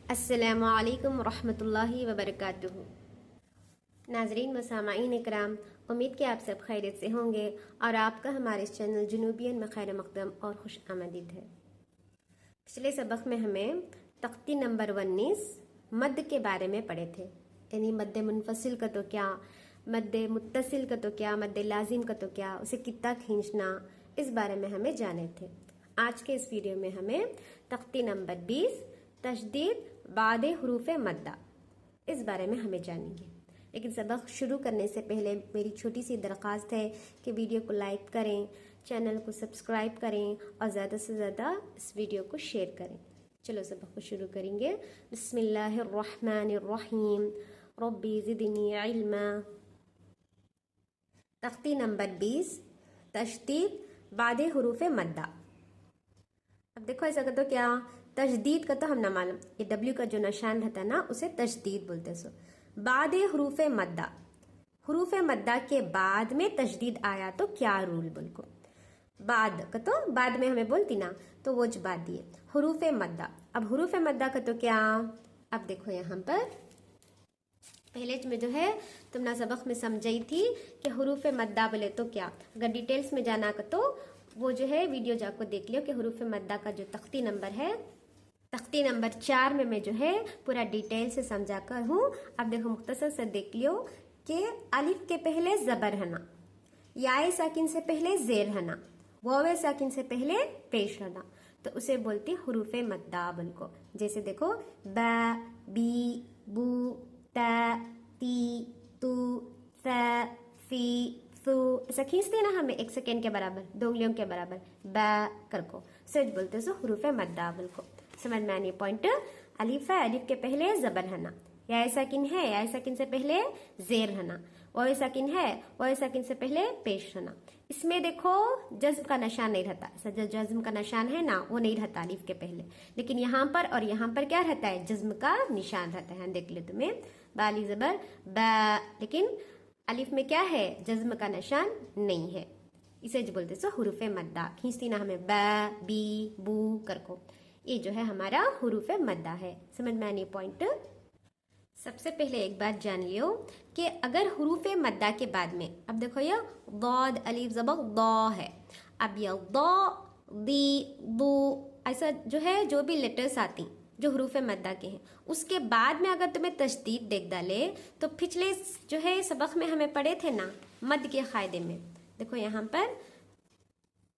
अस्सलामु अलैकुम रहमतुल्लाहि व बरकातुहू। नाजरीन व सामाईन इकराम, उम्मीद कि आप सब खैरियत से होंगे और आपका हमारे इस चैनल जुनूबियन में खैर मकदम और खुश आमदीद है। पिछले सबक में हमें तख्ती नंबर 19 मद के बारे में पढ़े थे, यानी मद मुनफसिल का तो क्या, मद मुत्तसिल का तो क्या, मद लाजिम का तो क्या, उसे कितना खींचना, इस बारे में हमें जाने थे। आज के इस वीडियो में हमें तख्ती नंबर 20 तशदीद बादे हुरूफ मद्दा, इस बारे में हमें जानेंगे। लेकिन सबक शुरू करने से पहले मेरी छोटी सी दरख्वास्त है कि वीडियो को लाइक करें, चैनल को सब्सक्राइब करें और ज़्यादा से ज़्यादा इस वीडियो को शेयर करें। चलो सबक को शुरू करेंगे। बिस्मिल्लाहिर्रहमानिर्रहीम, रब्बी ज़िदनी इल्मा। तख्ती नंबर 20 तशदीद बादे हुरूफ मद्दा। अब देखो ऐसा तो क्या, तशदीद का तो हम ना मालूम, ये डब्ल्यू का जो निशान रहता है ना उसे तशदीद बोलते हैं। सो बादे हुरूफ मद्दा, हुरूफ मद्दा के बाद में तशदीद आया तो क्या रूल बोल को, बाद का तो बाद में हमें बोलती ना तो वो ज बात दिए हुरूफ मद्दा। अब हुरूफ मद्दा का तो क्या, अब देखो यहाँ पर पहले में जो है तुम ना सबक में समझी थी कि हुरूफ मद्दा बोले तो क्या। अगर डिटेल्स में जाना का तो वो जो है वीडियो जाकर देख लियो कि हुरूफ मद्दा का जो तख्ती नंबर है, तख्ती नंबर 4 में मैं जो है पूरा डिटेल से समझा कर हूँ। अब देखो मुख्तसर से देख लियो कि अलिफ के पहले जबर है ना, याए साकिन से पहले जेर है ना, वावे साकिन से पहले पेश है ना, तो उसे बोलती हुरूफ मद्दा बोल को। जैसे देखो बा, बी, बू, ता, ती, तू, सा, फी, ऐसा खींचते ना हमें 1 सेकेंड के बराबर, 2 उंगलियों के बराबर, बा कर को सच बोलते सो हुरूफ मद्दा बोल को। समझ में आनी पॉइंट। अलिफ है, अलिफ के पहले जबर है ना, या साकिन है, या साकिन से पहले जेर है ना, वो साकिन है, वो साकिन से पहले पेश है ना। इसमें देखो जज्म का निशान नहीं रहता, जज्म का निशान है ना वो नहीं रहता अलिफ के पहले, लेकिन यहाँ पर और यहाँ पर क्या रहता है, जज्म का निशान रहता है। देख लो तुम्हें बाली जबर बा, लेकिन अलिफ में क्या है, जज्म का निशान नहीं है, इसे जो बोलते सो हुरूफ मद्दा। खींचती ना हमें बा, बी, बू कर को, ये जो है हमारा हुरूफ मद्दा है। समझ में आनी पॉइंट। सबसे पहले एक बात जान लियो कि अगर हुरूफ मद्दा के बाद में, अब देखो ये दौद अलिफ जबर दौ है, अब ये दौ, दी, दू, ऐसा जो है जो भी लेटर्स आती जो हुरूफ मद्दा के हैं, उसके बाद में अगर तुम्हें तशदीद देख डाले तो पिछले जो है सबक में हमें पढ़े थे ना मद के कायदे में, देखो यहाँ पर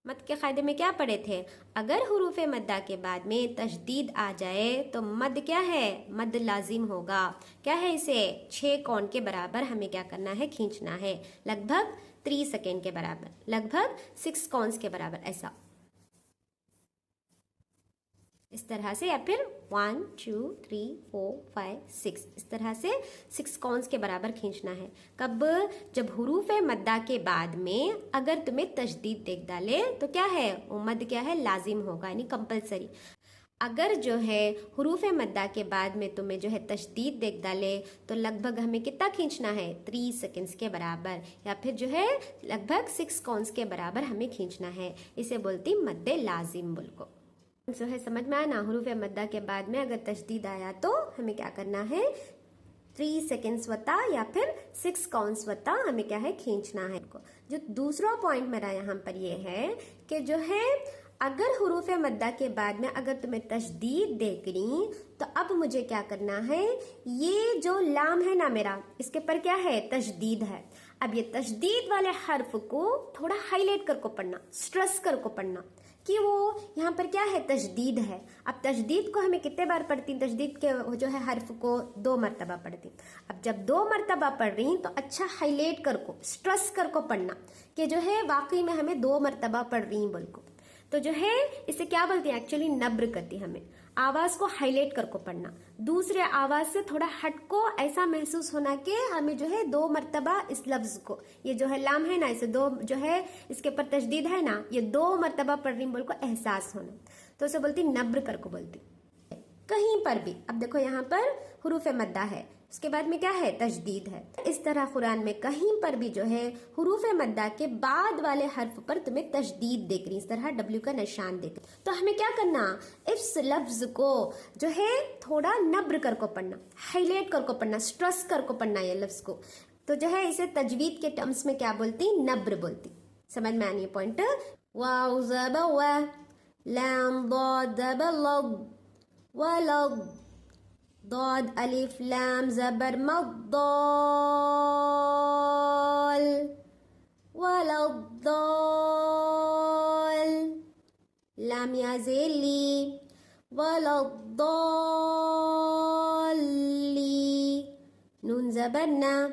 मद के कायदे में क्या पढ़े थे, अगर हुरूफ मद्दा के बाद में तशदीद आ जाए तो मद क्या है, मद लाजिम होगा। क्या है, इसे 6 कोण के बराबर हमें क्या करना है, खींचना है, लगभग 3 सेकेंड के बराबर, लगभग 6 कोन्स के बराबर, ऐसा इस तरह से, या फिर 1 2 3 4 5 6 इस तरह से 6 कोन्स के बराबर खींचना है। कब, जब हुरूफ मद्दा के बाद में अगर तुम्हें तशदीद देख डाले तो क्या है, वो मद क्या है, लाजिम होगा, यानी कंपलसरी। अगर जो है हुरूफ मद्दा के बाद में तुम्हें जो है तशदीद देख डाले तो लगभग हमें कितना खींचना है, 3 सेकेंड्स के बराबर, या फिर जो है लगभग 6 कोन्स के बराबर हमें खींचना है। इसे बोलती मद्दे लाजिम बोल को। जो है समझ में आया ना, हुरूफ मद्दा के बाद में अगर तशदीद आया तो हमें क्या करना है, 3 सेकेंड्स वता या फिर 6 काउंट्स वता हमें क्या है, खींचना है इनको। जो दूसरा पॉइंट मेरा यहाँ पर ये है कि जो है अगर हुरूफ मद्दा के बाद में अगर तुम्हें तशदीद देख ली तो अब मुझे क्या करना है, ये जो लाम है ना मेरा, इसके पर क्या है, तशदीद है। अब ये तशदीद वाले हर्फ को थोड़ा हाईलाइट कर को पढ़ना, स्ट्रेस कर को पढ़ना कि वो यहाँ पर क्या है, तशदीद है। अब तशदीद को हमें कितने बार पढ़ती, तशदीद के जो है हर्फ को 2 मरतबा पढ़ती। अब जब 2 मरतबा पढ़ रही तो अच्छा हाईलाइट कर को, स्ट्रेस कर को पढ़ना कि जो है वाकई में हमें 2 मरतबा पढ़ रही बोल को। तो जो है इसे क्या बोलते हैं, एक्चुअली नब्र करती, हमें आवाज को हाईलाइट कर को पढ़ना, दूसरे आवाज से थोड़ा हट को ऐसा महसूस होना कि हमें जो है 2 मरतबा इस लफ्ज को, ये जो है लाम है ना, इसे 2 जो है इसके ऊपर तशदीद है ना, ये 2 मरतबा पढ़ रही बोल को एहसास होना, तो उसे बोलती नब्र कर को बोलती। कहीं पर भी। अब देखो यहाँ पर हुरूफ मद्दा है, उसके बाद में क्या है, तजदीद है। इस तरह कुरान में कहीं पर भी जो है हुरूफ मद्दा के बाद वाले हर्फ पर तुम्हें तजदीद देख रही, इस तरह W का निशान देख रही। तो हमें क्या करना, इस लफ्ज को जो है थोड़ा नब्र कर को पढ़ना, हाईलाइट कर को पढ़ना, स्ट्रेस कर को पढ़ना ये लफ्ज को। तो जो है इसे तजवीद के टर्म्स में क्या बोलती, नब्र बोलती। समझ में आनी है पॉइंट। वाव ज़बर व, लाम ضاد ज़बर लग, वलग, ضاد अलिफ लाम ज़बर मद, दल, वलग दल, लाम या ज़ेली, वलग दली, नून ज़बर ना,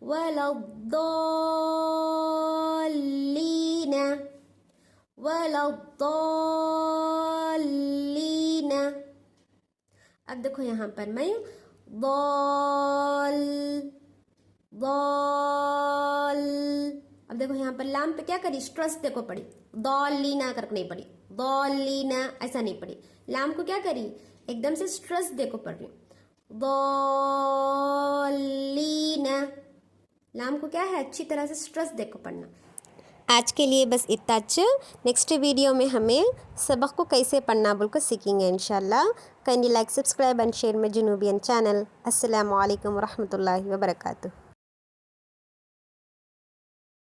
वलग दलीना, वलग दलीना। अब देखो यहाँ पर मैं दल, दल। अब देखो यहाँ पर लाम पे क्या करी, स्ट्रेस देखो पड़ी, दलीना करके नहीं पड़ी, दलीना ऐसा नहीं पड़ी। लाम को क्या करी, एकदम से स्ट्रेस देखो पड़ रही, दलीना। लाम को क्या है, अच्छी तरह से स्ट्रेस देखो पढ़ना। आज के लिए बस इतना अच्छा। नेक्स्ट वीडियो में हमें सबक को कैसे पढ़ना बोल कर सीखेंगे इंशाल्लाह। Kindly like, subscribe and share my जुनूबियन चैनल। अस्सलामु अलैकुम व रहमतुल्लाहि व बरकातुहू।